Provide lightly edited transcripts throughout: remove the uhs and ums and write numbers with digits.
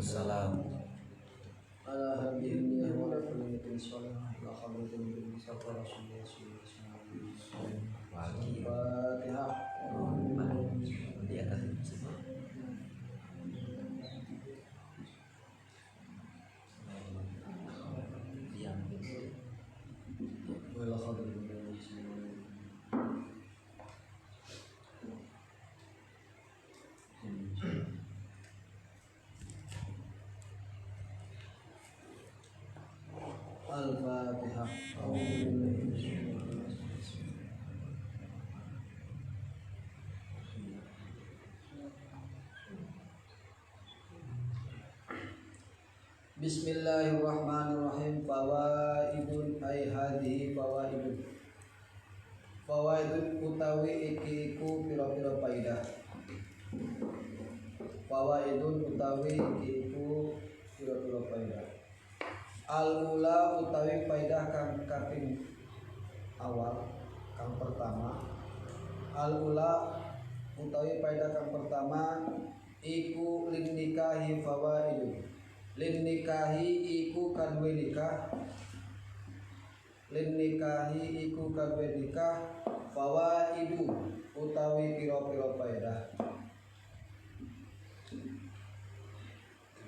Waalaikumsalam. Ala hamdilillah wa la kulli sholih la khabratin bil mustafa rasulullah sallallahu alaihi wasallam. Al-Fatihah. Di atas Wala khabratin bil mustafa. Al-Fatihah. Bismillahirrahmanirrahim. Fawaidun ay hadhihi fawaidun. Fawaidun utawi iki iku pira-pira faidah. Fawaidun utawi iki iku pira-pira faidah. Al-ula utawi faidah kang kaping awal, kang pertama. Al-ula utawi faidah kang pertama iku lin nikahi fawaidun. Lin nikahi iku kadwe nikah. Lin nikahi iku kadwe nikah. Fawaidu utawi pira-pira faidah.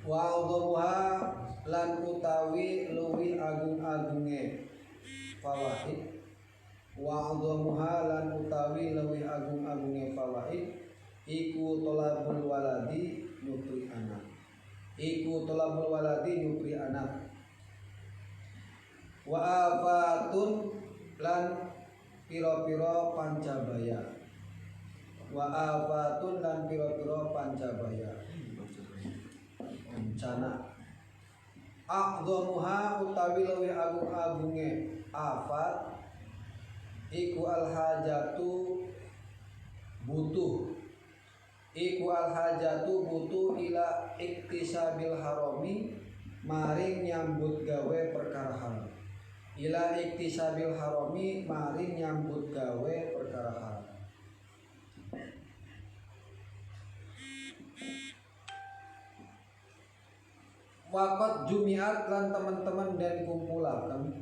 Wa adharuha lan utawi luwih agung-agunge fawaid. Wa adharuha lan utawi luwih agung-agunge fawaid iku tolabul waladi nyupri anak. Iku tolabul waladi nyupri anak. Wa afatun lan pira-pira pancabaya. Wa afatun lan pira-pira pancabaya. Bencana. Aqdhamuha utawi luwih agung-agunge afat iku al-hajatu butuh. Iku al-hajatu butuh ila iktisabil harami maring nyambut gawe perkara haram. Ila iktisabil harami maring nyambut gawe perkara haram. Waqat jumiat lan teman-teman dan kumpulaken.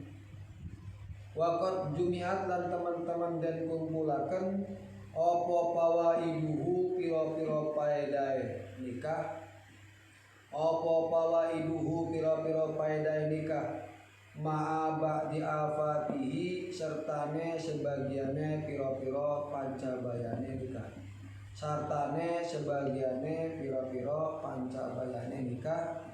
Waqat jumiat lan teman-teman dan kumpulaken apa pawaiduhu pira-pira paedahe nikah. Apa pawaiduhu pira-pira paedahe nikah. Ma'a ba'di afatihi sertane sebagiane pira-pira pancabayane nikah. Sartane sebagiane pira-pira pancabayane nikah.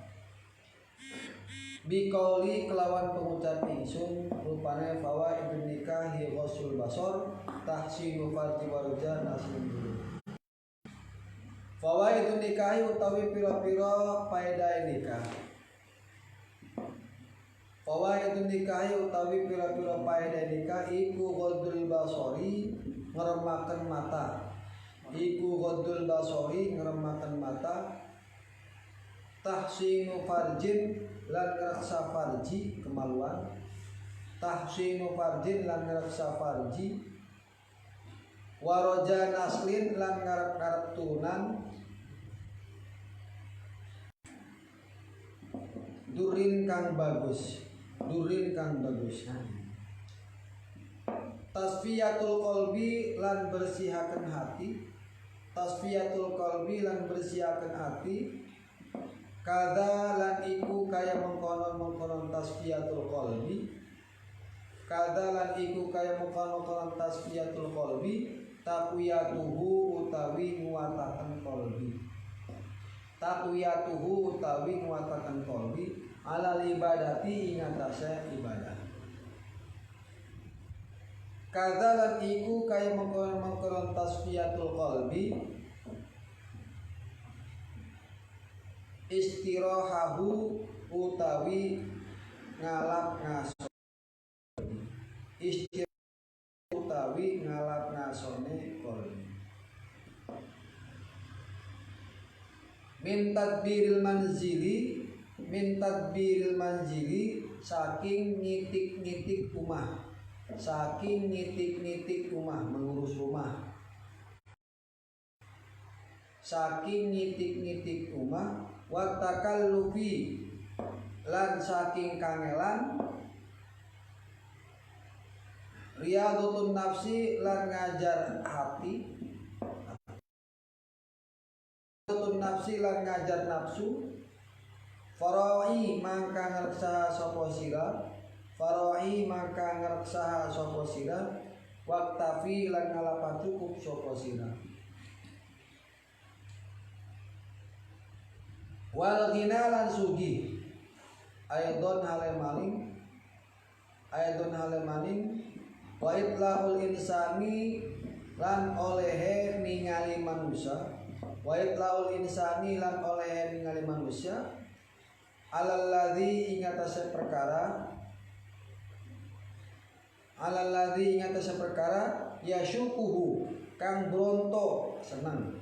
Bikauli kelawan pengucap ingsun rupane fawaidun nikahi ghusul basar tahsinu farji warja nasin dulu. Fawaidun nikahi utawi pira-pira paedahe nikah. Fawaidun nikahi utawi pira-pira paedahe nikah iku ghadul basari ngremaken mata. Iku ghadul basari ngremaken mata. Tahsinu farjin lan ngreksa farji kemaluan. Tahsinu farjin lan ngreksa farji. Waraja naslin lan ngarep-ngarep turunan. Durin kang bagus. Durin kang bagus. Tasfiyatul qalbi lan bersihaken hati. Tasfiyatul qalbi lan bersihaken hati. Kada lan iku kaya mengkonon-mengkonon tasfiyatul qalbi. Kada lan iku kaya mengkonon-mengkonon tasfiyatul qalbi. Taqwiyatuhu utawi nguataken qalbi. Taqwiyatuhu utawi nguataken qalbi alal ibadati ing atase ibadah. Kada lan iku kaya mengkonon-mengkonon tasfiyatul qalbi. Istirahahu utawi ngalap ngaso. Istirahahu utawi ngalap ngasone qalbi. Min tadbiril manzili. Min tadbiril manzili saking ngitik-ngitik rumah. Saking ngitik-ngitik rumah, mengurus rumah. saking ngitik-ngitik umah, wa takallufi lan saking kangelan, riyadhatun nafsi lan ngajar hati, riyadhatun nafsi lan ngajar nafsu, farai mangka ngreksaha sapa sira, farai mangka ngreksaha sapa sira, waktafi lan ngalapat cukup sapa sira. Wal ghina lan sugih, aidon hale maling, wa itlahul insani lan olehe ningali manusia, wa itlahul insani lan olehe ningali manusia, alalladzi ingatase perkara, yasyukuhu kang bronto seneng,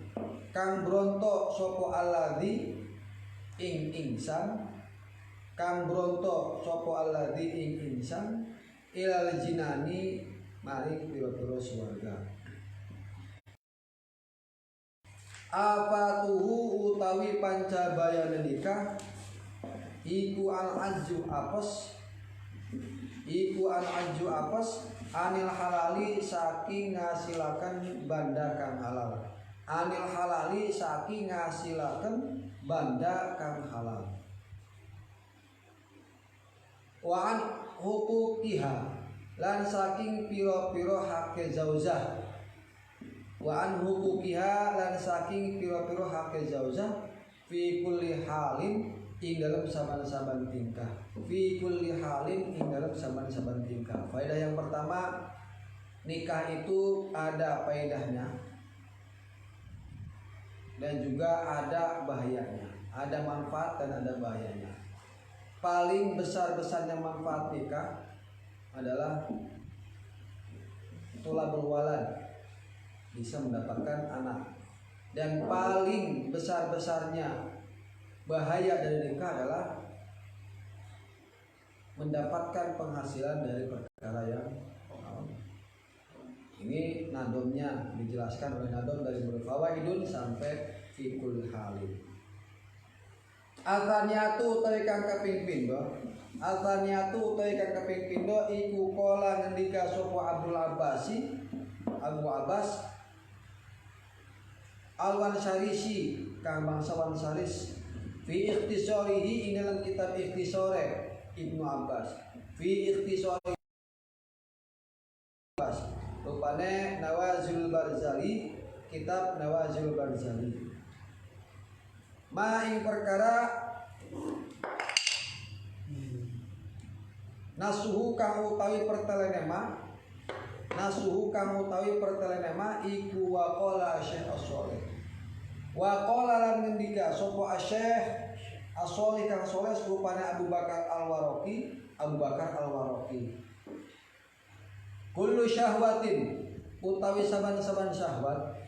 kang bronto sopo alladzi ing insan, kang bronto sopo alladzi ing insan, ilal jinani maring pira-pira swarga. Apatuhu utawi pancabayane nikah iku al-ajju apes, anil halali saking ngasilaken banda kang halal, anil halali saking ngasilaken banda kang halal. Wa an huquqiha lan saking pira-pira hake zaujah, wa an huquqiha lan saking pira-pira hake zaujah, fi kulli halin ing dalam saban-saban tingkah, fi kulli halin ing dalam saban-saban tingkah. Faedah yang pertama, nikah itu ada faedahnya dan juga ada bahayanya, ada manfaat dan ada bahayanya. Paling besar-besarnya manfaat nikah adalah tholabul walad, bisa mendapatkan anak. Dan paling besar-besarnya bahaya dari nikah adalah mendapatkan penghasilan dari perkara yang haram. Ini nadomnya dijelaskan oleh nadom dari berfawaidun sampai fikul halil. Al-thaniyatu utawi kang kaping pindho, al-thaniyatu utawi kang kaping pindho iku kala ngendika sapa Abdul Abbasi, Abu Abbas Alwan Syarisi kang bangsawan Saris, fi ikhtisarihi ing dalam kitab ikhtisare Ibnu Abbas, fi ikhtisari Abbas rupane Nawazil Barzali, kitab Nawazil Barzali. Ma ing perkara nasuhu kang utawi pertelenema, nasuhu kang utawi pertelenema iku wa qala Syekh As-Shalih, wa qala lan ngendika sapa Syekh As-Shalih kang saleh rupane Abu Bakar Al-Waraqi, Abu Bakar Al-Waraqi. Kullu syahwatin utawi saban-saban syahwat,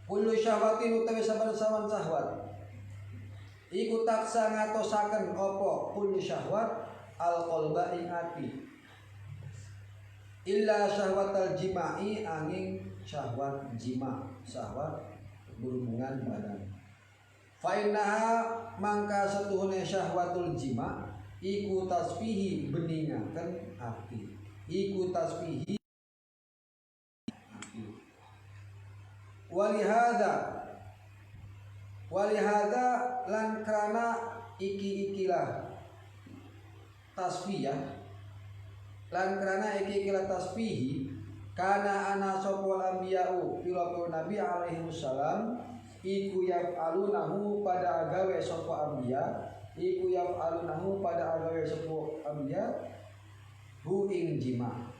kullu syahwatin utawi saban-saban syahwat iku taksa ngatosaken apa kullu syahwat al-qalba ing ati, illa syahwatal jima'i angin syahwat jima, syahwat berhubungan badan. Fa innaha mangka satuhune syahwatul jima iku tasfihi beningaken ati, iku tasfihi ati. Walihada lan krana iki-ikilah tasfiyah, lan krana iki-ikilah tasfihi kana ana sopol ambiya'u pira-pira nabi alaihi wassalam iku yaf'alunahu pada agawe sopo ambiya, iku yaf'alunahu pada agawe sopo ambiya hu ing jima.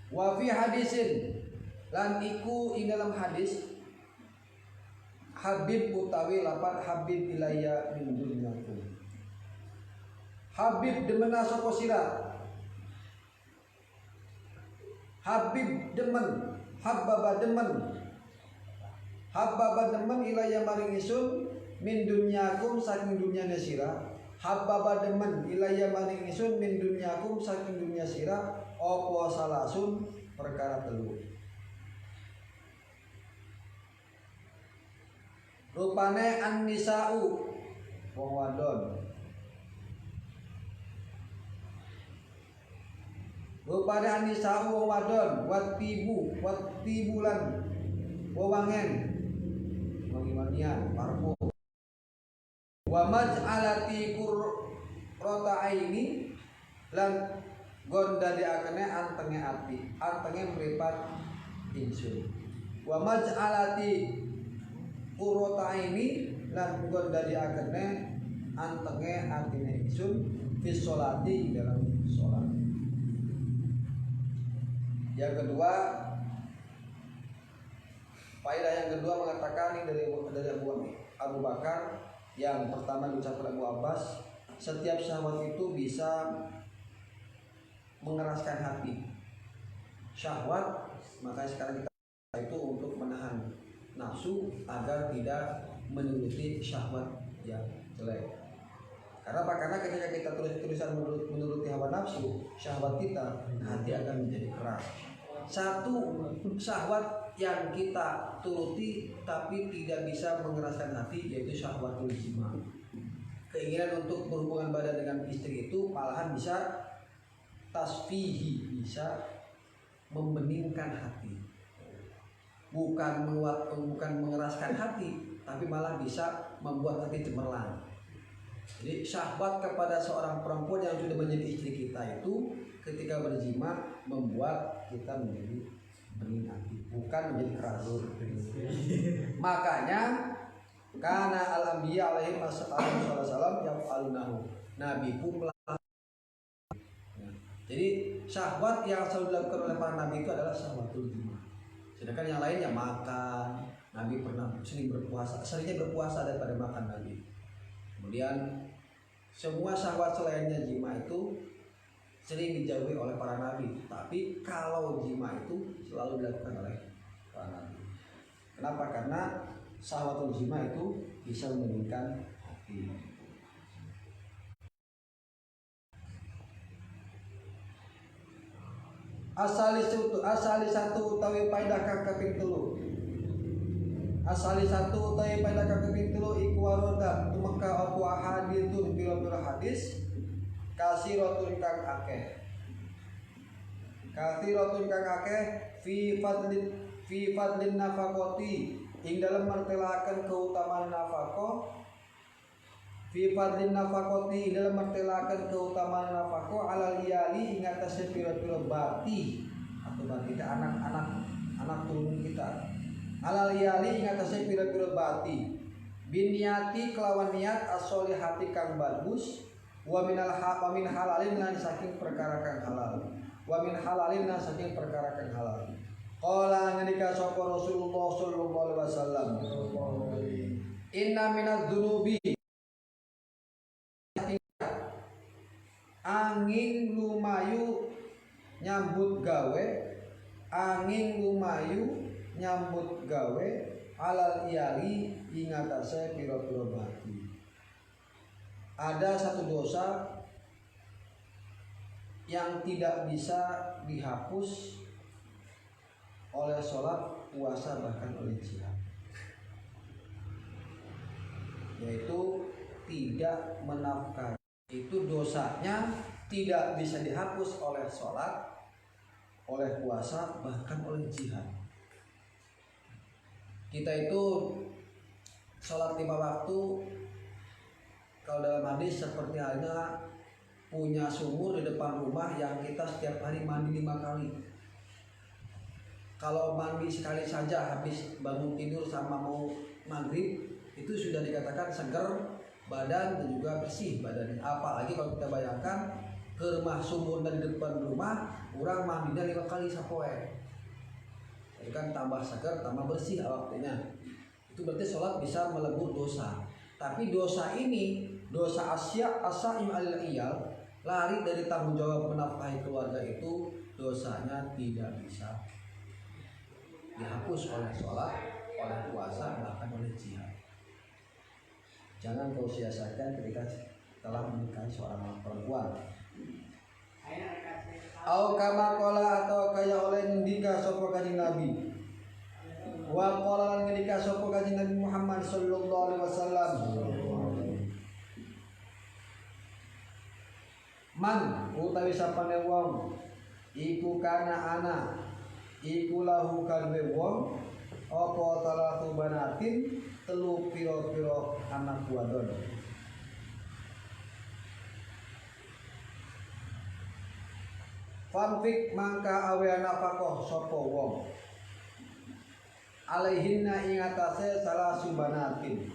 Wa fi hadisin lan iku ing dalam hadis Habib utawi lapat Habib ilayya min dunyakum, Habib demena sapa sira, Habib demen, habbaba demen ilayya maring isun min dunyakum saking dunyane sira, Habbaba demen ilayya maring ingsun min dunyakum saking dunya sira apa salasun perkara telu. Rupane an-nisa'u wong wadon. Rupane an-nisa'u wong wadon, wattibulan wewangen. Wangi-wangian, parfum. Wa maj'alati qurrata aini lan gonda diakene antenge ati, antenge mripat ingsun. Wa maj'alati qurrata aini lan gonda diakene antenge atine ingsun fi sholati dalam salat. Yang kedua, faedah yang kedua mengatakan ini dari Abu Bakar. Yang pertama diucapkan Abu Abbas, setiap syahwat itu bisa mengeraskan hati. Syahwat, makanya sekarang kita itu untuk menahan nafsu agar tidak menuruti syahwat yang jelek. Karena apa? Karena ketika kita tulis-tulisan menuruti hawa nafsu, syahwat kita, hati akan menjadi keras. Satu syahwat yang kita turuti tapi tidak bisa mengeraskan hati, yaitu syahwatul jima. Keinginan untuk berhubungan badan dengan istri itu malahan bisa tasfihi, bisa membeningkan hati. Bukan mengeraskan hati, tapi malah bisa membuat hati cemerlang. Jadi syahwat kepada seorang perempuan yang sudah menjadi istri kita itu ketika berjima membuat kita menjadi bening hati, bukan menjadi keras. Makanya karena al-anbiya alaihi wasallam yang alunahu, nabi pun melakukan. Jadi syahwat yang selalu dilakukan oleh para nabi itu adalah syahwatul jima. Sedangkan yang lainnya makan, nabi pernah seringnya berpuasa daripada makan nabi. Kemudian semua syahwat selainnya jima itu sering dijauhi oleh para nabi, tapi kalau jima itu selalu dilakukan oleh para nabi. Kenapa? Karena syahwatul jima itu bisa membeningkan hati. Asali satu utawi faedah kang kaping 3. Asali satu utawi faedah kang kaping 3 iku waroda tumeka apa haditsun pira-pira hadis kasiratun kang akeh. Kasiratun kang akeh fi fadlin nafaqati ing dalam martelaken keutamaan nafaqah. Fi fadlin nafaqati ing dalam martelaken keutamaan nafaqah alal iyali ing atase pira-pira bati atau bati anak turun kita. Alal iyali ing atase pira-pira bati biniati kelawan niat as-solihati kang bagus. Wa min halalin lan saking perkara kang halal. Wa min halalin lan saking perkara kang halal. Qala ngendika sapa Rasulullah sallallahu alaihi wasallam, inna minadz dzunubi angin lumayu nyambut gawe alal iyali ing atase pira-pira bati. Ada satu dosa yang tidak bisa dihapus oleh sholat, puasa, bahkan oleh jihad, yaitu tidak menafkahi. Itu dosanya tidak bisa dihapus oleh sholat, oleh puasa, bahkan oleh jihad. Kita itu sholat 5 waktu, kalau dalam hadis seperti halnya punya sumur di depan rumah yang kita setiap hari mandi 5 kali. Kalau mandi sekali saja habis bangun tidur sama mau maghrib itu sudah dikatakan segar badan dan juga bersih badannya. Apalagi kalau kita bayangkan ke rumah sumur dari depan rumah, orang mandinya 5 kali sapoe. Jadi kan tambah segar, tambah bersih awaknya. Itu berarti sholat bisa melebur dosa. Tapi dosa ini, dosa asya'im al-iyal, lari dari tanggung jawab menafkahi keluarga itu, dosanya tidak bisa dihapus oleh sholat, oleh puasa, bahkan oleh jihad. Jangan kau sia-siakan ketika telah menikahi seorang perempuan. Au kama qala atau kaya oleh ngendika sapa kanjeng Nabi. Wa qala lan ngendika sapa kanjeng Nabi Muhammad sallallahu alaihi wasallam. Man utawi sapane wong iku kana ana iku lahu kalbe wong apa talatu banatin telu pira-pira anak wadon. Fanfik mangka awe nafkah sapa wong alaihinna ing atase salah subanatin.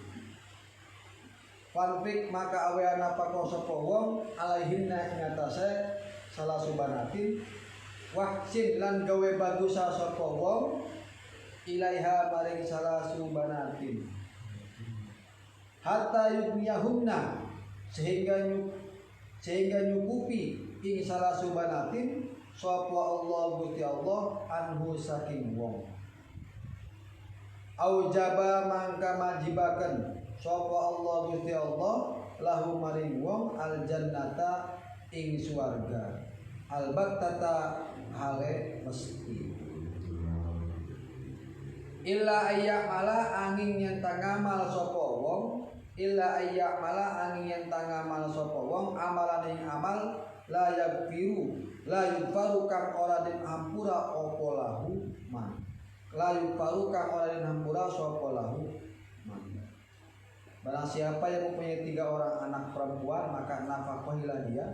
Fanfik maka awe nafkah sapa wong alaihinna ing atase salah subanatin. Wahsin lan gawe bagus sapa wong ilaiha maring salah subanatin. Hatta yubniyahunna sehingga nyukupi ing salah subanatin sapa Allah Gusti Allah anhu saking wong. Aujaba mangka majibaken sapa Allah Gusti Allah lahu maring wong al jannata ing swarga albattata hale mesti. Illa ayyak mala angin yen tangamal sapa wong illa ayyak mala angin yen tangamal sapa wong amalan ing amal la yaghfiru la yughfaru kang ora den ampura apa lahu man la yughfaru kang ora den ampura sapa lahu man. Barang siapa yang mempunyai 3 orang anak perempuan maka nafkahilah dia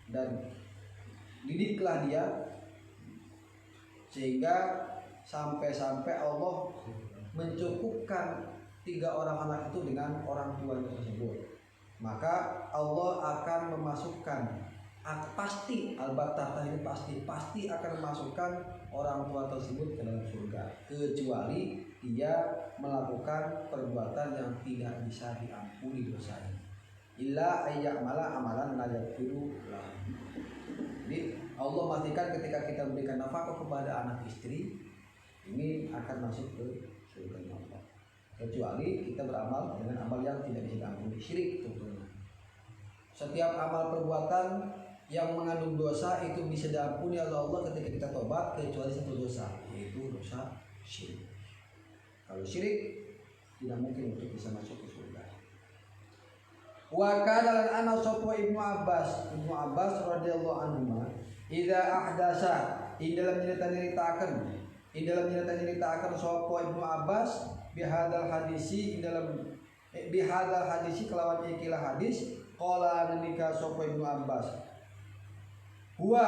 dan didiklah dia sehingga sampai-sampai Allah mencukupkan 3 orang anak itu dengan orang tua tersebut. Maka Allah akan memasukkan pasti albattah ini pasti akan memasukkan orang tua tersebut ke dalam surga kecuali dia melakukan perbuatan yang tidak bisa diampuni dosanya. Illa ayyamala amalan la yaghfiru lahu. Jadi Allah memastikan ketika kita memberikan nafkah kepada anak istri ini akan masuk ke surga Allah. Kecuali kita beramal dengan amal yang tidak bisa diampuni, syirik tentunya. Setiap amal perbuatan yang mengandung dosa itu bisa diampuni oleh Allah ketika kita tobat kecuali 1 dosa, yaitu dosa syirik. Kalau syirik tidak mungkin untuk bisa masuk ke surga. Wa kana lan ana sapa Ibnu Abbas radhiyallahu anhu idza ahdasa ing dalam nyeritakan sapa Ibnu Abbas bihadzal hadisi kelawan ikilah hadis qala nalika sapa Ibnu Abbas huwa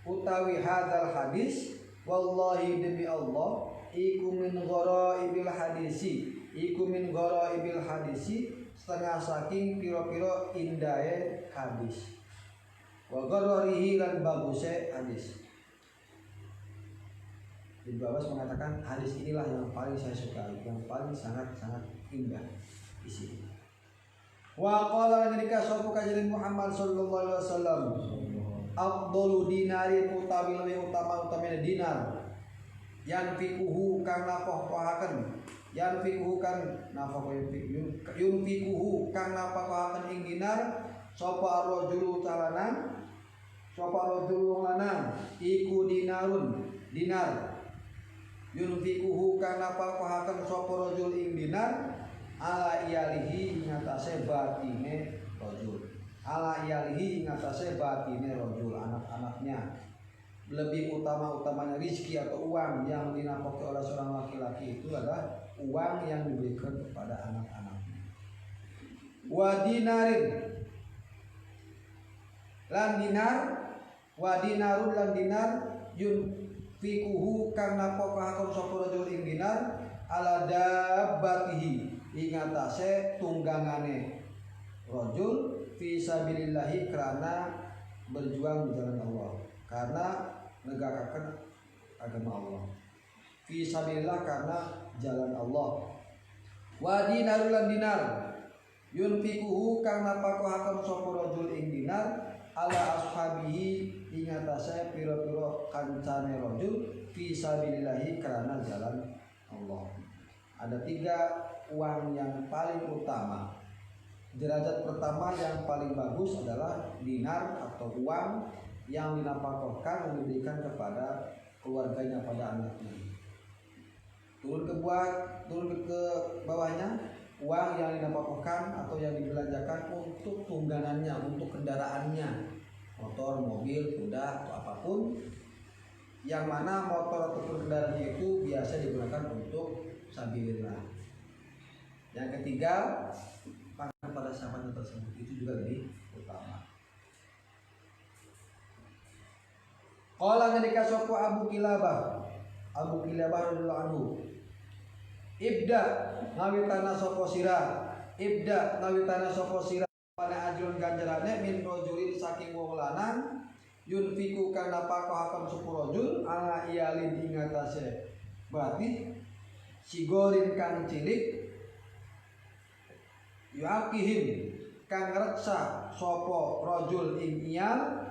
utawi hadzal hadis wallahi demi Allah iku min ghoraibil hadisi setengah saking piro-piro indahe hadis wa ghararihi lan baguse hadis. Ibnu Abbas mengatakan hadis inilah yang paling saya sukai, yang paling sangat-sangat indah isinya. Wa qala nalika sapa kanjeng Muhammad sallallahu alaihi wasallam afdalu dinari utawi luwih utama dinar yanfikuhu kang nafkahaken ing dinar sapa rajulu lanang iku dinar yunfikuhu kang nafkahaken sapa rajul ing dinar ala iyalihi ngatasé batine rajul anak-anaknya. Lebih utamanya rizki atau uang yang dinafkahi oleh seorang laki-laki itu adalah uang yang diberikan kepada anak-anaknya. Wa dinarun lan dinar yunfikuhu kang nafkahaken sapa rajul ing dinar ala dabbatihi ing atase tunggangane rajul fi sabilillahi karena berjuang di jalan Allah, karena menegakkan agama Allah. Fi sabilillah karena jalan Allah. Wa dinarul lan dinar yunfikuhu kang nafkahaken sapa rajul ing dinar ala ashabihi ing atase pira-pira kancane rajul fi sabilillahi karena jalan Allah. Ada 3 uang yang paling utama Derajat pertama yang paling bagus adalah dinar atau uang yang dinafkahkan dan diberikan kepada keluarganya, pada anaknya. Turun ke bawahnya, uang yang dinafkahkan atau yang dibelanjakan untuk tunggangannya, untuk kendaraannya, motor, mobil, kuda, atau apapun, yang mana motor atau kendaraannya itu biasa digunakan untuk sabilillah. Yang ketiga, pakai pada sahabat tersebut, itu juga lebih utama. Qala nalika sapa Abu Kilabah radhiyallahu anhu, ibda ngawitana sapa sirah, ibda ngawitana sapa sirah pada ajrun ganjarane min rajulin saking wong lanang yunfiku kana pakohaken sepurojul ala iyalin ing atase berarti sigorin kang cilik yuakihim kang reksa sapa rajul ing iyal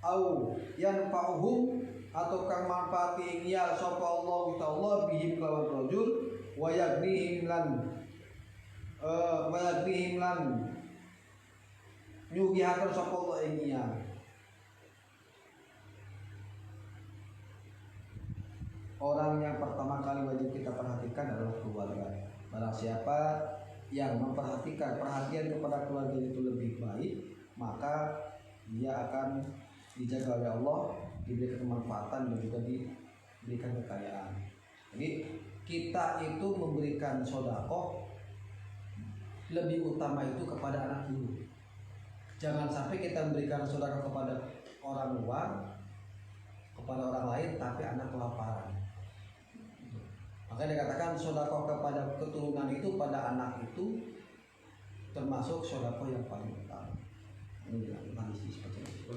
au yanfa'uhum atau kang manfaati ing iyal sapa Allah ta'ala bihim kelawan rajul wa yagnihim lan nyugihaken sapa Allah ing iyal. Orang yang pertama kali wajib kita perhatikan adalah keluarga. Barang siapa yang memperhatikan, perhatian kepada keluarga itu lebih baik, maka dia akan dijaga oleh Allah, diberikan kemanfaatan dan juga diberikan kekayaan. Jadi kita itu memberikan sedekah lebih utama itu kepada anak dulu. Jangan sampai kita memberikan sedekah kepada orang luar, kepada orang lain, tapi anak kelaparan. Maka dikatakan sedekah kepada keturunan itu, pada anak itu termasuk sedekah yang paling utama. Ini hadis seperti itu.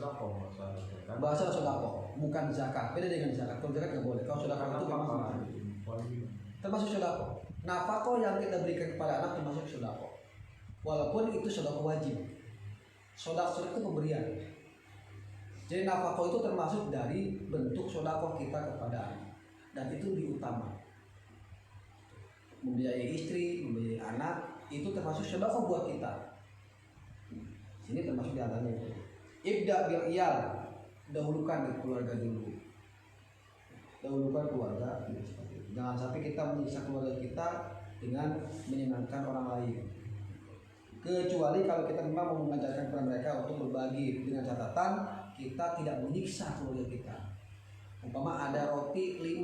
Bahasa sedekah bukan zakat. Beda dengan zakat. Kalau zakat nggak boleh. Kalau sedekah itu termasuk sedekah. Nafkah yang kita berikan kepada anak termasuk sedekah. Walaupun itu sedekah wajib. Sedekah itu pemberian. Jadi nafkah itu termasuk dari bentuk sedekah kita kepada anak, dan itu lebih utama. Membiayai istri, membiayai anak, itu termasuk sedekah buat kita. Sini termasuk di antaranya itu. Ibda bil iyal, dahulukan di keluarga dulu. Dahulukan keluarga. Jangan sampai kita menyiksa keluarga kita dengan menyenangkan orang lain. Kecuali kalau kita memang mengajarkan kepada mereka untuk berbagi, dengan catatan kita tidak menyiksa keluarga kita. Umpama ada roti 5,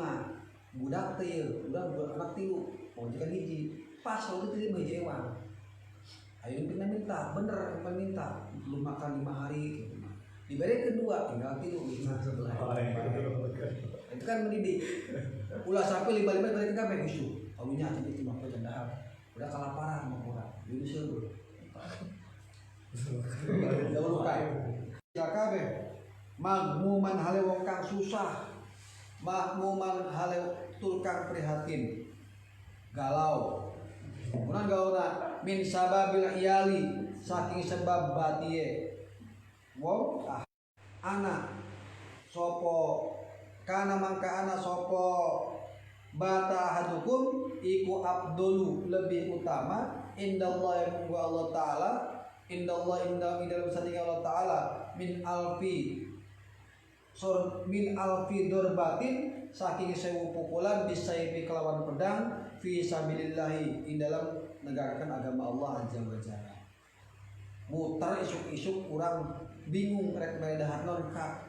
budak teu, budak anak 3, mau jika hiji, pas roti 5 hiji ewang. Ayo minta, bener minta, belum makan 5 hari gitu. Diberi kedua, tinggal 3. Itu kan mendidik. Ulah sampai 5 balik kan baik isu. Tahunya jadi cuma percandaan. Udah kelaparan mau kurang. Jadi seru. Dahulukan. Jakabe magmuman hale wong kang susah, magmuman hale tulkang prihatin, galau. Kemudian gauna min sababil iyali, saking sebab batie wong anak sopo kana mangka anak sopo bata hadukum iku abdulu, lebih utama indallah yang munggu Allah ta'ala, indallah indah dalam sandingan Allah ta'ala min alfi dorbatin, saking sewu pukulan bisayfi kelawan pedang fi sabilillahi, in dalam menegakkan agama Allah azza wa jalla. Mutar isuk-isuk kurang bingung rek bedahan non ka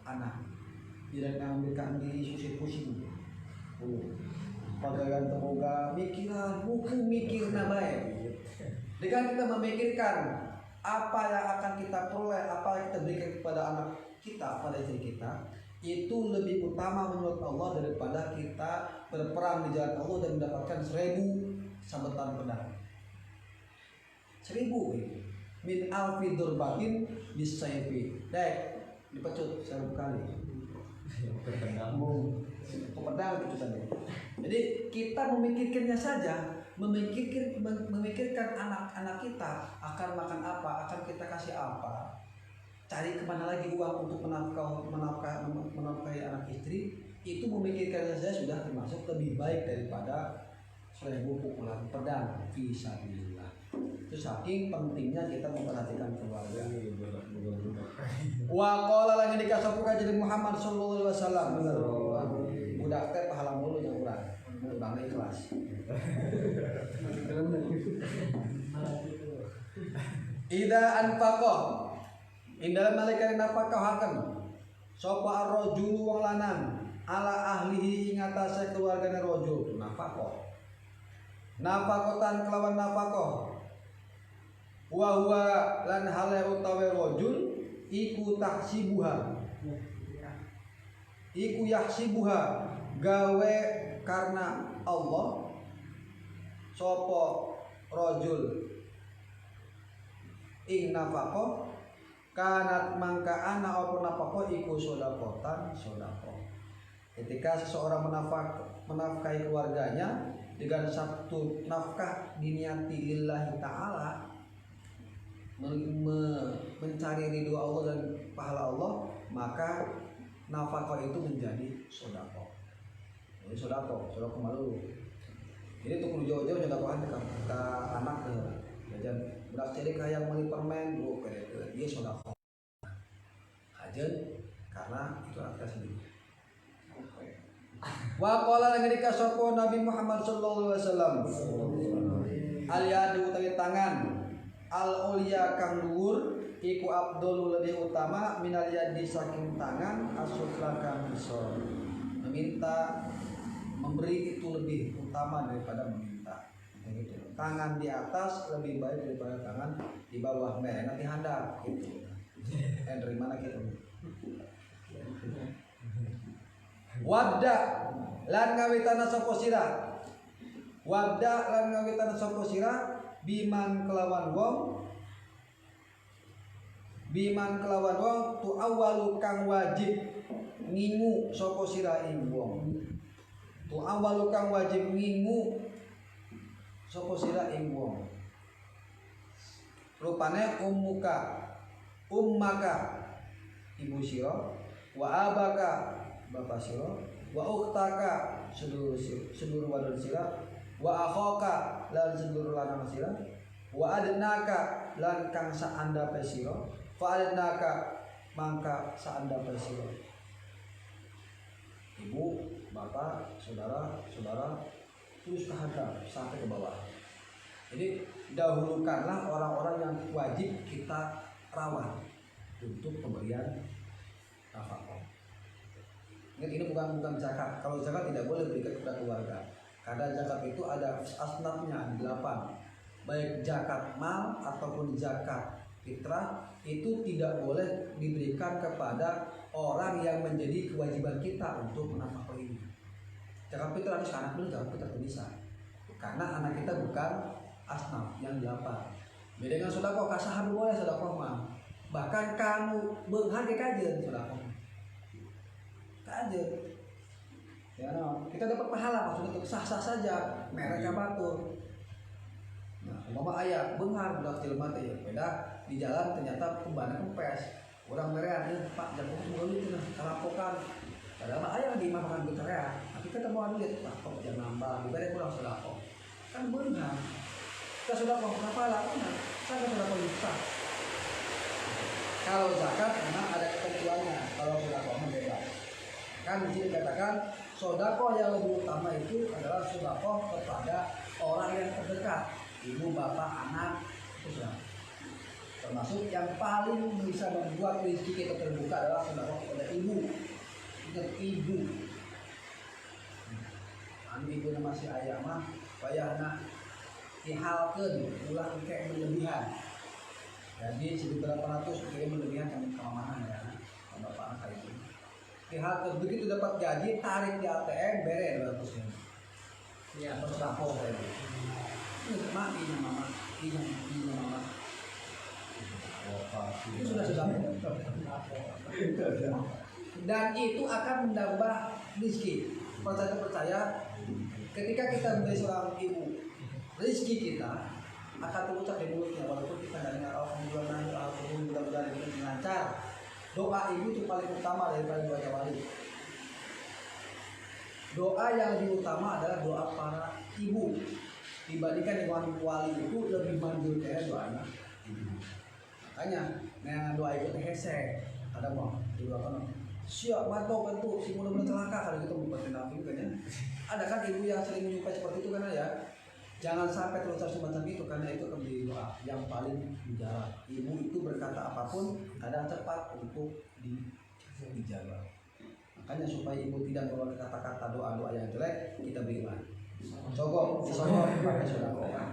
anak tidak ngambilkan diri pusing-pusing. Pagawean temoga mikiran buku mikir baik. Dengan kita memikirkan apa yang akan kita peroleh, apa yang kita berikan kepada anak kita, pada istri kita, itu lebih utama menurut Allah daripada kita berperang di jalan Allah dan mendapatkan 1000 sabetan pedang. 1000 min alfi durbatin bisayfi. Dek, dipecut 1000 kali. Pedang itu tadi. Jadi kita memikirkannya saja, memikirkan anak-anak kita akan makan apa, akan kita kasih apa, cari kemana lagi uang untuk menafkahi anak istri, itu memikirkannya saja sudah termasuk lebih baik daripada 1000 pukulan pedang fisabilillah. Itu saking pentingnya kita memperhatikan keluarga. Wa qala lan ngendika sapa kanjeng Muhammad sallallahu alaihi wasallam, budak teh pahala mulu jeung urang. Urang ikhlas. Ida anfaqah indal malaikat nafaqahaken sapa ar-rajul wong lanang ala ahlihi ing atase keluargane rajul nafaqah. Nafaqatan kelawan nafaqah. Wa huwa lan hale utawi rajul iku tahsibuha. Iku yahsibuha gawe karena Allah sapa rajul ing nafaqah kanat mangka ana apa nafaqah iku sedekatan sedekah. Ketika seseorang menafkahi keluarganya dengan satu nafkah diniati lillahi ta'ala, mencari ridho Allah dan pahala Allah, maka nafkah itu menjadi sedekah. Jadi sedekah malu. Jadi untuk jauh-jauh sedekahan ke anak ke jajan budak cilik kayak meuli permen bu ke dia sedekah. Hajen karena itu anak sendiri. Wa qala lan ngendika sapa Nabi Muhammad sallallahu alaihi wasallam, al yadu utawi tangan al ulya kang dhuwur iku afdhalul lebih utama minal yadi saking tangan asufla kang bisa meminta, memberi itu lebih utama daripada meminta. Begitu. Tangan di atas lebih baik daripada tangan di bawah. Nanti handap gitu. Dari mana kita? Wadda lan ngawitana sapa sira. Wadda lan ngawitana sapa sira biman kelawan wong tu awalu kang wajib ngingu sapa sira ing wong. Tu awalu kang wajib ngingu sapa sira ing wong. Rupane ummaka ibu sira, wa abaka bapak sira, wa ukhtaka sedulur wadon sira, wa akhaka lan sedulur lanang sira, wa adnaka lan kang saandape sira, fa adnaka mangka saandape sira. Ibu, bapak, saudara terus ke handap sampai ke bawah. Jadi dahulukanlah orang-orang yang wajib kita rawat untuk pemberian nafkah. Ini bukan zakat. Kalau zakat tidak boleh berikan kepada keluarga. Karena zakat itu ada asnafnya 8. Baik zakat mal ataupun zakat fitrah itu tidak boleh diberikan kepada orang yang menjadi kewajiban kita untuk menafkahi. Zakat fitrah harus anak dulu, zakat fitrah itu bisa. Karena anak kita bukan asnaf yang 8. Beda dengan sedekah, kasahan boleh sedekah mah. Bahkan kamu menghargai kajian sedekah. Aja ya no. Kita dapat pahala maksudnya itu sah-sah saja mereka batur. Nah umpama ayah benghar budak jelema teh ya beda di jalan ternyata pembana kempes orang merean pak jangan mulut cenah karapokan padahal ayah di makan beterea tapi kita mau duit pak kok jangan nambah dibere kurang sedekah kan benghar kita sudah mau pahala kan saya sudah bisa. Kalau zakat memang ada ketentuannya, kalau sedekah bebas. Kan di sini dikatakan sedekah yang lebih utama itu adalah sedekah kepada orang yang terdekat, ibu, bapak, anak, itu sudah. Termasuk yang paling bisa membuat rezeki kita terbuka adalah sedekah kepada ibu. Ingat ibu. Anu ibu masih ayah mah, bayarna dihalkeun ulang kayak berlebihan. Jadi 1.800 kirim berlebihan kan kemana ya, bapak anak kayak itu. Pihak begitu dapat gaji tarik di ATM bere 200 ribu. Iya, berapa kayak gitu. Ini mati mama, ini mama. Itu sudah. Dan itu akan menambah rezeki. Percaya ketika kita menjadi seorang ibu, rezeki kita akan terucap di mulutnya walaupun kita tidak dengar alhamdulillah mudah-mudahan ini lancar. Doa ibu itu paling utama daripada doa wali. Doa yang lebih utama adalah doa para ibu dibandingkan dengan wali itu lebih manjur kayak doa anak ibu. Makanya nah doa itu hese ada mau doa apa siap mantap itu si mudah celaka kalau gitu bukan nabi kan ya. Ada kan ibu yang sering menyukai seperti itu kan ya. Jangan sampai terus semacam itu karena itu akan menjadi doa yang paling mujarab. Ibu itu berkata apapun kadang cepat untuk dijaga. Makanya supaya ibu tidak mengeluarkan kata-kata doa-doa yang jelek, kita beriman. Coba disogok pakai sedekah.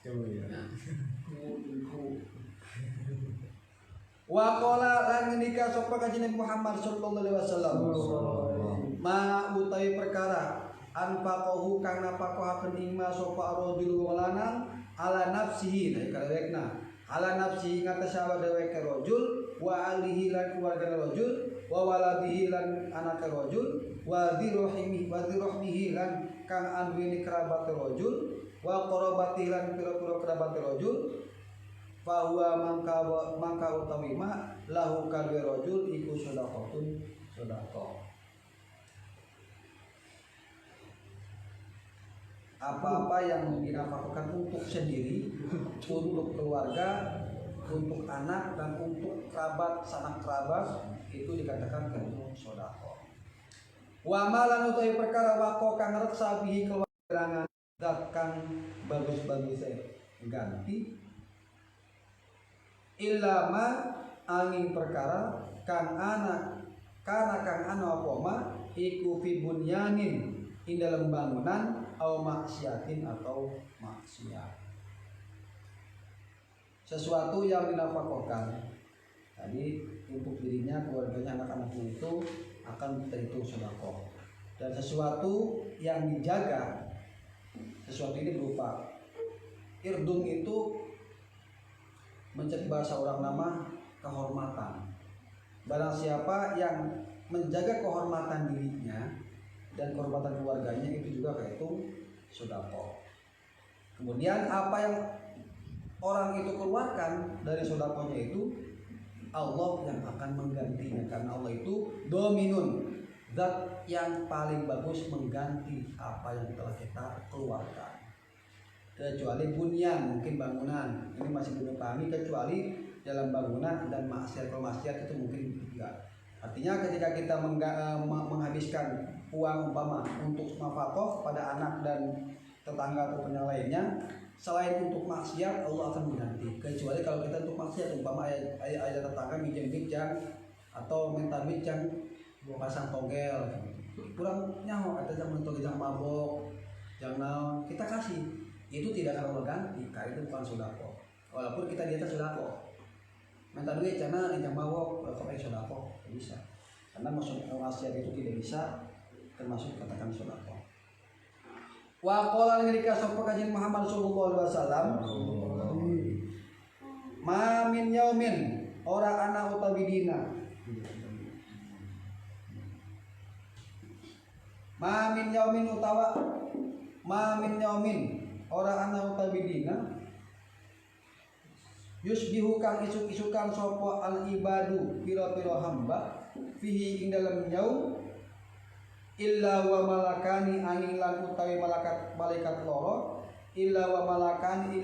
Coba ya. Wa qala lan ngendika sapa kanjeng Muhammad sallallahu alaihi wasallam. Ma utawi perkara anfaqahu kang napakohaken ing ma sapa rajul wong lanang ala nafsihi nah kalewekna ala nafsihi ngatas awake rajul wa alihi lan keluarga rajul wa waladihi lan anak rajul wa dzirahmihi lan kang anduweni kerabat rajul wa qarabatihi lan pira-pira kerabat rajul fa huwa mangka utawi ma lahu kadwe rajul iku sedekahun sedekah. Apa-apa yang dinafkahkan untuk sendiri, untuk keluarga, untuk anak dan untuk kerabat sanak kerabat itu dikatakan bentuk sedekah. Wa malan utawi perkara waqo kang reksa bihi keluarangan zat kang bagus-bagus ganti ilama angin perkara kang anak kana kang ana apa ma iku fi bunyanin ing dalam bangunan au maksiatin atau maksiat. Sesuatu yang dinafkahkan tadi untuk dirinya, keluarganya, anak-anaknya itu akan terhitung sedekah. Dan sesuatu yang dijaga, sesuatu ini berupa irdum itu mencari bahasa orang nama kehormatan. Barang siapa yang menjaga kehormatan dirinya dan kehormatan keluarganya itu juga kehitung sedekah. Kemudian apa yang orang itu keluarkan dari sedekahnya itu Allah yang akan menggantinya karena Allah itu dominun, zat yang paling bagus mengganti apa yang telah kita keluarkan. Kecuali bunyan, mungkin bangunan ini masih belum kami, kecuali dalam bangunan dan maksiat itu mungkin tidak. Artinya ketika kita menghabiskan uang umpama untuk nafkah pada anak dan tetangga atau yang lainnya, selain untuk maksiat Allah akan mengganti. Kecuali kalau kita untuk maksiat umpama ayah tetangga minjem bijang atau minta bijang pasang togel, kurang nyaho atau jangan togel yang mabok, jangan kita kasih, itu tidak akan Allah ganti karena itu bukan sedekah. Walaupun kita di atas sedekah. Minta duit jangan yang mabok kalau sedekah bisa. Karena maksud maksiat itu tidak bisa termasuk katakan sedekah. Wa qala ngrika sapa kanjeng Muhammad sallallahu alaihi wasallam ma min yaumin ora ana utawi dina ma min yaumin ora ana utawi dina yusbihu kang isuk-isukan sapa al ibadu pira-pira hamba fihi ing dalem yaum illa wa malakani angin lan utawi malaikat loro illa wa malakani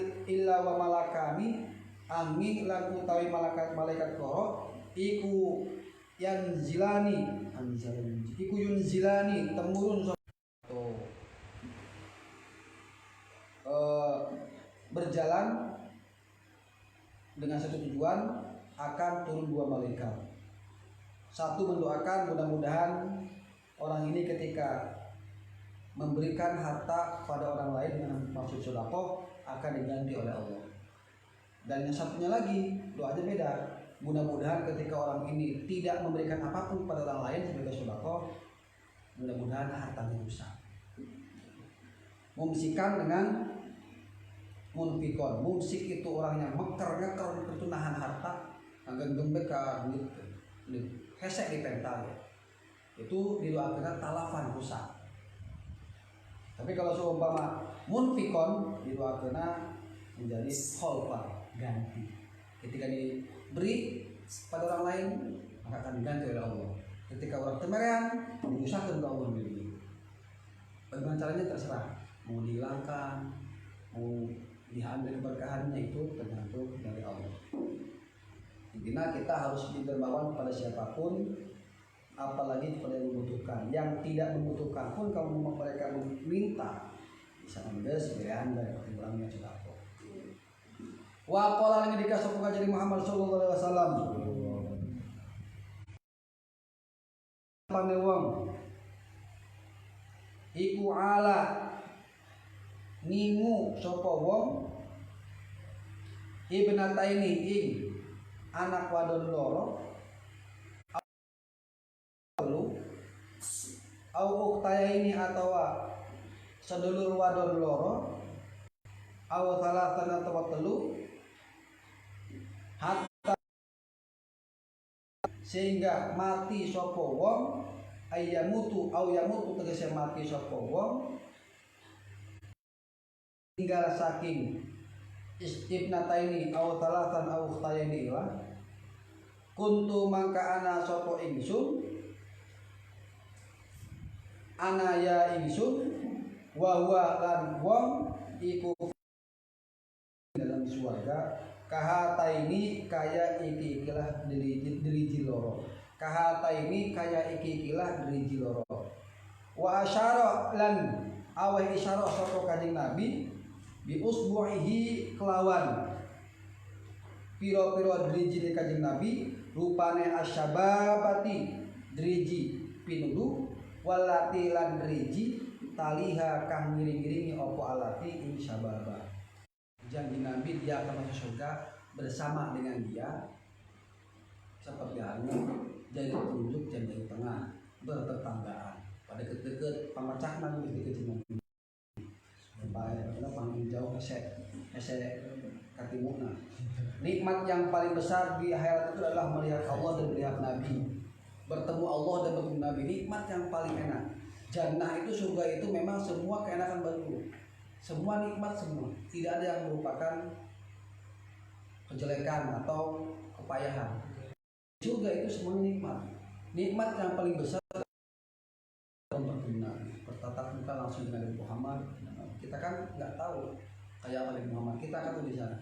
angin lan utawi malaikat loro iku yunzilani temurun berjalan dengan satu tujuan akan turun dua malaikat. Satu mendoakan mudah-mudahan orang ini ketika memberikan harta kepada orang lain dengan maksud sedekah akan diganti oleh Allah. Dan yang satunya lagi doanya beda. Mudah-mudahan ketika orang ini tidak memberikan apapun kepada orang lain sebagai sedekah, mudah-mudahan hartanya rusak. Mumsikan dengan munfikon. Mumsik itu orang yang meker itu nahan harta, agak gembek ke hesek di pental ya. Itu didoakan talafan rusak. Tapi kalau seumpama munfikon didoakan menjadi kholfa ganti. Ketika diberi pada orang lain maka akan diganti oleh Allah. Ketika orang temerean, diusahakan ke Allah dulu. Bagaimana caranya terserah. Mau dihilangkan, mau diambil keberkahannya itu tergantung dari Allah. Intinya kita harus dermawan pada siapapun, apalagi kepada yang membutuhkan. Yang tidak membutuhkan pun kalau mereka meminta, bisa ambil sebagian dari pertimbangannya sudah kok. Wa qala lagi dikasih kajian Muhammad sallallahu alaihi wasallam. Panewang iku ala ningu sapa wong ibnataini ing anak wadon loro au uktayaini atawa sedulur wadon loro au salatan atawa telu hatta sehingga mati sapa wong ayamutu au yamutu tegese mati sapa wong tinggal saking ibnataini au talatan au uktayaini lah kuntu mangka ana sapa ingsun ana ya ingsun wa huwa lan wong iku dalam surga kahataini kaya iki ikilah diriji loro kahataini kaya iki ikilah diriji loro wa asyara lan aweh isyarah sapa kanjeng Nabi bi usbuhi kelawan piro-piro diriji kanjeng Nabi rupane asyababati diriji pinudu walati lan diriji taliha kang ngiring-ngiringi apa alati ing syababa. Janji Nabi dia akan masuk surga bersama dengan dia seperti halnya jadi tunjuk dan dari tengah bertetanggaan pada deket pamacak nang deket Nabi supaya paling jauh hese katimuna. Nikmat yang paling besar di akhirat itu adalah melihat Allah dan melihat Nabi, bertemu Allah dan bertemu Nabi. Nikmat yang paling enak. Jannah itu, surga itu memang semua keenakan baru. Semua nikmat semua, tidak ada yang merupakan kejelekan atau kepayahan. Surga itu semuanya nikmat. Nikmat yang paling besar bertatap muka langsung dengan Nabi Muhammad. Kita kan nggak tahu kayak apa Nabi Muhammad. Kita kan di sana.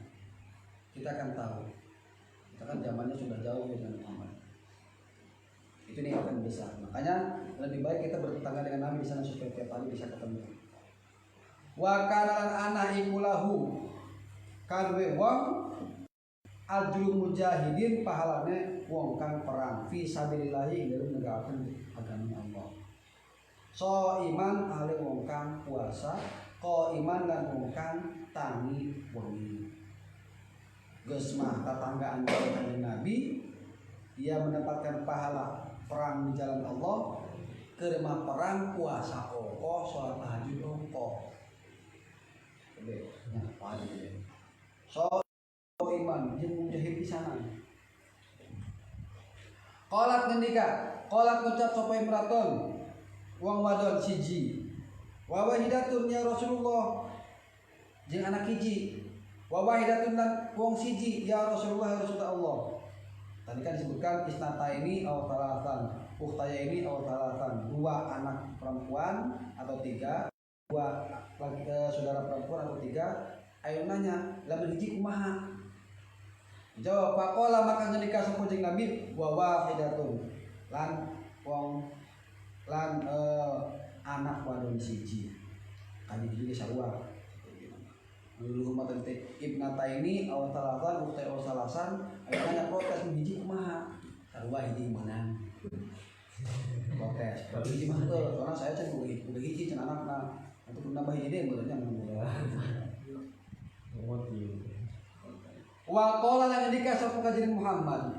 Kita akan tahu. Kita kan zamannya sudah jauh dengan Muhammad. Itu nikmat yang besar. Makanya lebih baik kita bertetangga dengan Nabi di sana supaya tiap hari bisa ketemu. Wa kana ana ikulahu kadwe wong ajrul mujahidin pahalane wong kang perang fi sabilillah dalam negaraken agama Allah. So iman ahli wong kang puasa, ko iman lan wong kang tangi wengi. Geus mah tatanggaan kanjeng Nabi, dia mendapatkan pahala perang di jalan Allah, keur mah perang puasa ongko, salat tahajud ongko. So iman jeung mujahid di sana. Qalat ngendika, qalat ngucap sapa imraton wong wadon siji. Wa wahidatun ya Rasulullah jeung anak hiji. Wa wahidatun lan wong siji ya Rasulullah ya Rasulullah. Tadi kan disebutkan isnataini aw talatan, ukhtayaini aw talatan, dua anak perempuan atau tiga, dua saudara perempuan atau tiga. Ayo nanya, lamun hiji kumaha? Jawab, faqala maka ngendika sapa jeung Nabi wa wahidatun lan wong lan anak wadon siji. Kali juga sarua. Dulu mata titik ibnataini aw talatan ukhtai aw salasan, ayo nanya protes hiji kumaha? Sarua hiji menang. Protes. Hiji mah teu, karena saya can udah hiji can anakna. Untuk nambah hiji deh benernya wa qala lan ngendika sapa kanjeng Muhammad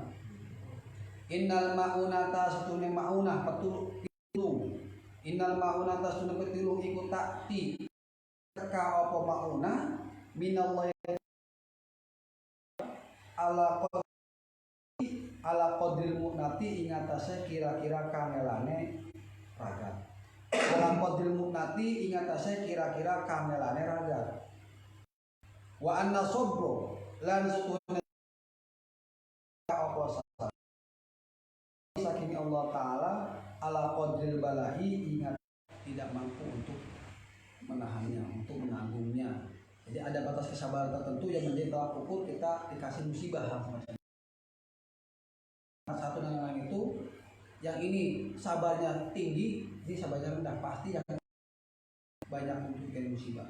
innal maunata satune maunah petulung innal maunata satune petulung iku takti ka apa maunah minallahi ala qadril mu'nati ing atase kira-kira kamelane ragat ala qadril mu'nati ing atase kira-kira kamelane ragat wa anna sabra lan sutune apa saking Allah Ta'ala ala qadril balahi, ingat tidak mampu untuk menahannya, untuk menanggungnya. Jadi ada batas kesabaran tertentu yang menjadi tolak ukur kita dikasih musibah semacam. Satu dan lain itu, yang ini sabarnya tinggi, ini sabarnya rendah, pasti yang banyak untuk bikin musibah.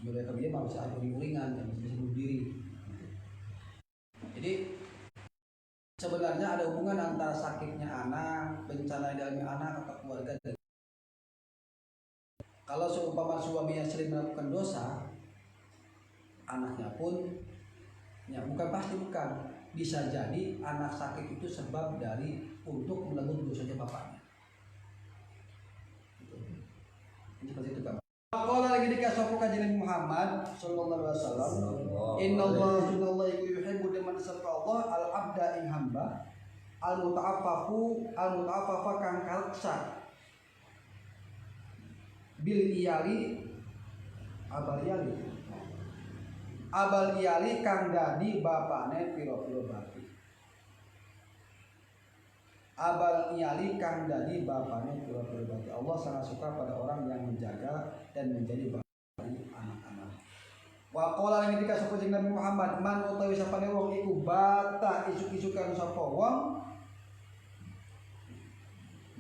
Mereka dia malah bisa uring-uringan, bisa bunuh diri. Jadi sebenarnya ada hubungan antara sakitnya anak, bencana yang dialami anak atau keluarga. Kalau seumpama suaminya sering melakukan dosa, anaknya pun, ya bukan pasti bukan, bisa jadi anak sakit itu sebab dari untuk menebus dosanya bapaknya. Seperti itu kan. Kalau lagi dikasih kajian Muhammad Sallallahu Alaihi Wasallam, Innallaha yuhibbu liman Allah al abda ing hamba al muta'affafa kang kaleksa bil iyali abal iyali kang dadi bapane piro-piro bati. Abal iyali kang dadi bapane piro-piro bati. Allah sangat suka pada orang yang menjaga dan menjadi bapak anak-anak. Wa qala lan ketika sapa Nabi Muhammad, man utawi sapane wong iku bata isuk-isukan sapa wong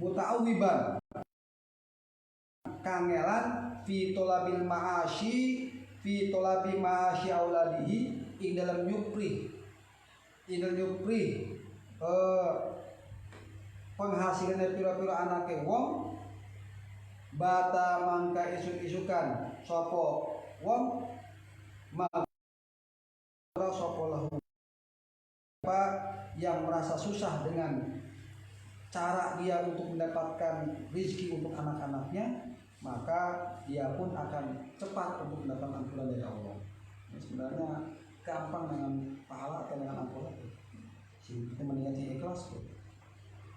muta'awwiban kangelan fi tolabil ma'ashi auladihi ing dalam nyupri penghasilan dari pira-pira anake wong bata mangka isuk-isukan sapa wong maka sapa lahu apa yang merasa susah dengan cara dia untuk mendapatkan rezeki untuk anak-anaknya, maka dia pun akan cepat untuk mendapatkan ampunan dari Allah. Ya, sebenarnya gampang dengan pahala atau dengan ampunan. Kita meningkat ikhlas.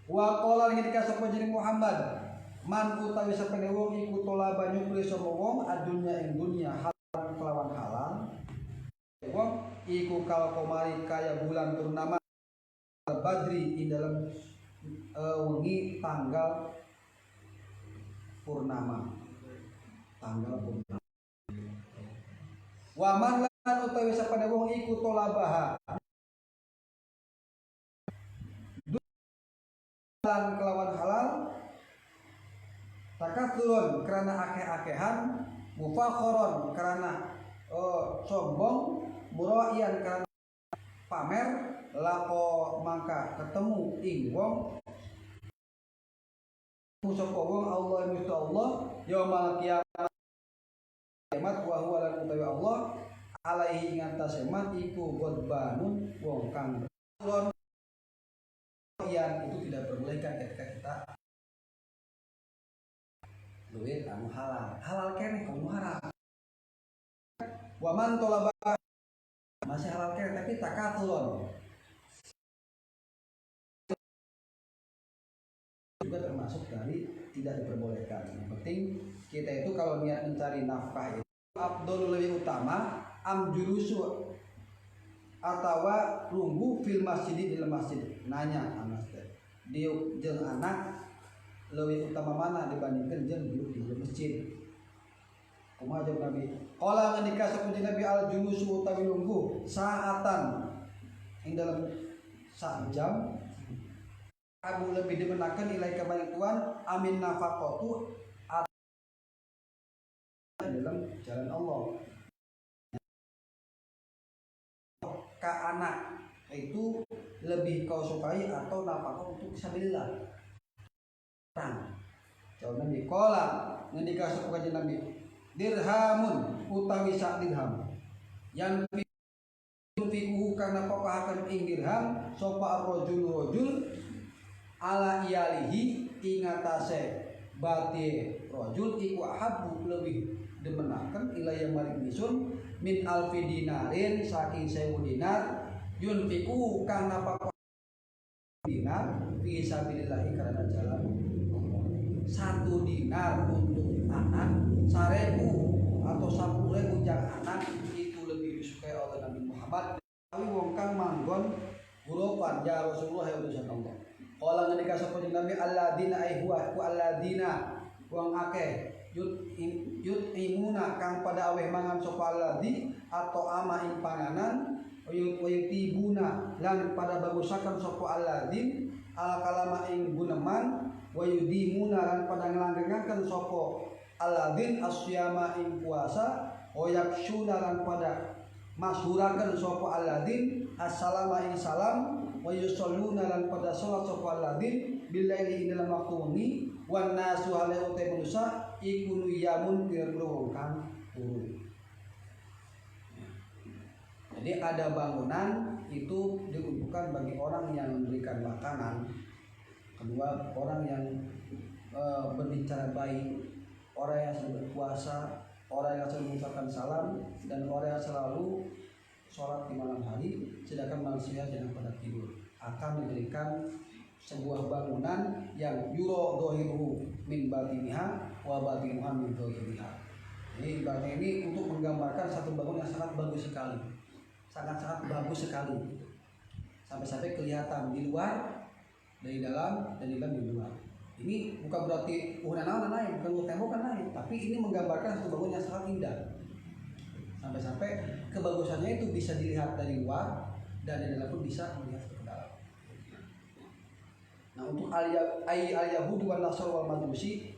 Wa qala ketika sapa jeneng Muhammad, man utawi sapene wong iku tolaba nyupri sapa wong adunya ing dunya halal kelawan halal. Wong iku kal komari kaya bulan purnama badri ing dalam wengi tanggal purnama. Wa man lan utawi sapane wong iku tolabaha lan kelawan halal takatsurun karena akeh-akehan mufakharon karena sombong muraian karena pamer lako mangka ketemu ing wong sapa wong Allah misto Allah yaumul kiamat wa huwa lan utawi Allah alaihi ngatas emat iku godbanun wong kang yang itu tidak diperbolehkan ketika kita duit anu halal kene kamu haram wa man tolaba masih halal kene tapi takatulun juga termasuk dari tidak diperbolehkan. Yang penting kita itu kalau niat mencari nafkah itu afdhalul lebih utama amjurusu atau runggu fil masjid di dalam masjid. Nanya anak dia jeung anak lebih utama mana dibandingkan jeung duduk di dalam masjid. Kumaha jeung Nabi qala ngendika sakunci Nabi al julusu utawi lungguh saatan ing dalam sak jam Abu lebih dimenakan nilai kebaikan Tuhan amin nafaqatu dalam jalan Allah. Ka anak itu lebih kau sukai atau nafkah untuk sabilillah. Jawab Nabi qala ngendika sapa kanjeng Nabi dirhamun utawi sak dirham yang fiku kana papahaken ing dirham sapa rajul ala iyalihi ingatase bati rajul iku ahabbu lebih demenaken ilayah maring ingsun min alfi dinarin saking 1000 dinar yunfiqu kang napa dinar fi sabilillah karena jalan 1 dinar untuk anak 1000 atau 10.000 jang anak itu lebih disukai oleh Nabi Muhammad tapi wong kang manggon guropan ya Rasulullah ya utusan Allah Qala ngendika sapa Nabi alladzina ai huwa ku alladzina wong akeh imuna kang pada aweh mangan sapa alladzi atau ama ing panganan wayutibuna lan pada bagusaken sapa alladzin al kalama ing guneman wayudimuna lan pada nglanggengaken sapa alladzin asyama ing puasa wayaksyuna lan pada masyhuraken sapa alladzin assalama ing salam wa yusalluna lan pada salat sapa alladzin billaili ing dalam waktu wengi wan nasu hale utai manusia iku yamun pira-pira wong kang turu. Jadi ada bangunan itu diuntukkan bagi orang yang memberikan makanan, kedua orang yang berbicara baik, orang yang selalu berpuasa, orang yang selalu mengucapkan salam, dan orang yang selalu sholat di malam hari, sedangkan manusia jangan pada tidur, akan diberikan sebuah bangunan yang yuro dohiru min batiniha wa batinuha min dohiriha. Jadi ibaratnya ini untuk menggambarkan satu bangunan yang sangat bagus sekali, sangat-sangat bagus sekali, sampai-sampai kelihatan di luar dari dalam dan di dalam di luar. Ini bukan berarti naik, bukan tembok kan naik, tapi ini menggambarkan satu bangunan yang sangat indah. Sampai-sampai kebagusannya itu bisa dilihat dari luar dan di dalam pun bisa melihat ke dalam. Nah untuk al-Yahudi wal Nasr wal Majusi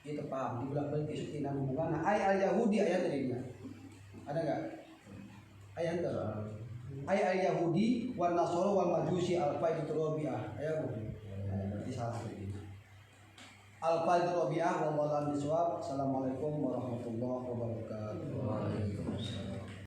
itu paham dibolak-balik isu tina hubungan. Nah al-Yahudi ayat tadinya ada nggak? Ayat itu al-Yahudi wal Nasr wal Majusi al-Faidu Rabi'ah ayat berarti salah tadi. Al-Faidu Rabi'ah wallahu a'lam bishawab. Assalamualaikum warahmatullahi wabarakatuh.